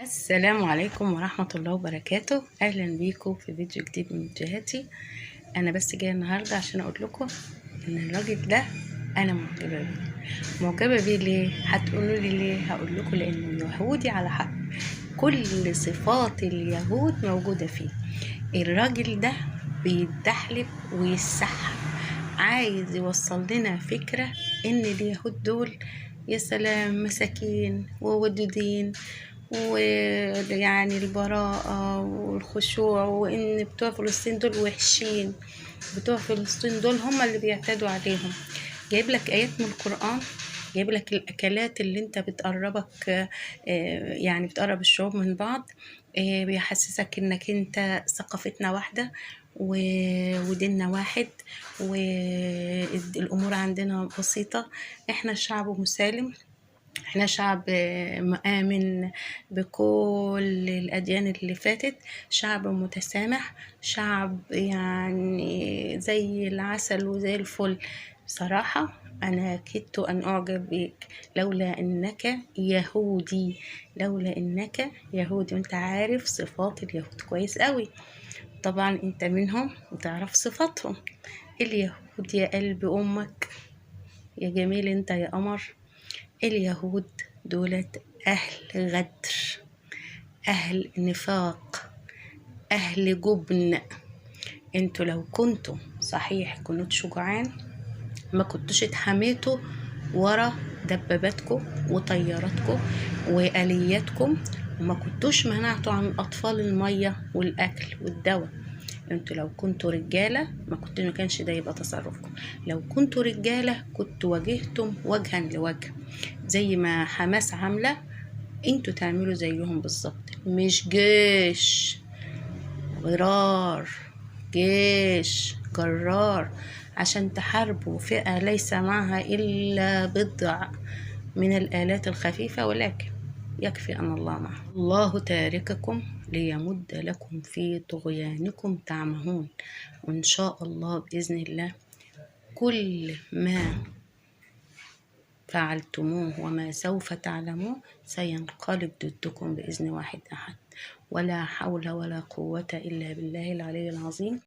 السلام عليكم ورحمة الله وبركاته. أهلا بيكم في فيديو جديد من فيديوهاتي. أنا بس جاية النهاردة عشان أقول لكم إن الراجل ده أنا معجبة بيه. معجبة بيه ليه؟ هتقولوا لي ليه؟ هقول لكم لأنه يهودي على حق. كل صفات اليهود موجودة فيه. الراجل ده بيتدحلب ويسحب، عايز يوصل لنا فكرة إن اليهود دول يا سلام مساكين وودودين، ويعني البراءة والخشوع، وإن بتوع فلسطين دول وحشين. بتوع فلسطين دول هم اللي بيعتدوا عليهم. جايب لك آيات من القرآن، جايب لك الأكلات اللي انت بتقربك، يعني بتقرب الشعوب من بعض، بيحسسك انك انت ثقافتنا واحدة وديننا واحد، والأمور عندنا بسيطة. احنا شعب مسالم، احنا شعب مآمن بكل الأديان اللي فاتت، شعب متسامح، شعب يعني زي العسل وزي الفل. بصراحة أنا كدت أن أعجب بك لولا أنك يهودي، لولا أنك يهودي وأنت عارف صفات اليهود كويس قوي. طبعا أنت منهم وتعرف صفاتهم. اليهود يا قلب أمك يا جميل أنت يا قمر، اليهود دولت أهل غدر، أهل نفاق، أهل جبن. انتوا لو كنتوا صحيح كنتوا شجعان ما كنتوش اتحميتوا ورا دباباتكم وطياراتكم وآلياتكم، وما كنتوش منعتوا عن الأطفال المية والأكل والدواء. انتوا لو كنتوا رجالة ما كانش ده يبقى تصرفكم. لو كنتوا رجالة كنتوا واجهتم وجها لوجه زي ما حماس عاملة، انتوا تعملوا زيهم بالظبط. مش جيش غرار، جيش جرار عشان تحاربوا فئة ليس معها إلا بضع من الآلات الخفيفة، ولكن يكفي أن الله معه. الله تارككم ليمد لكم في طغيانكم تعمهون. وإن شاء الله بإذن الله كل ما فعلتموه وما سوف تعلموه سينقلب ضدكم بإذن واحد أحد. ولا حول ولا قوة إلا بالله العلي العظيم.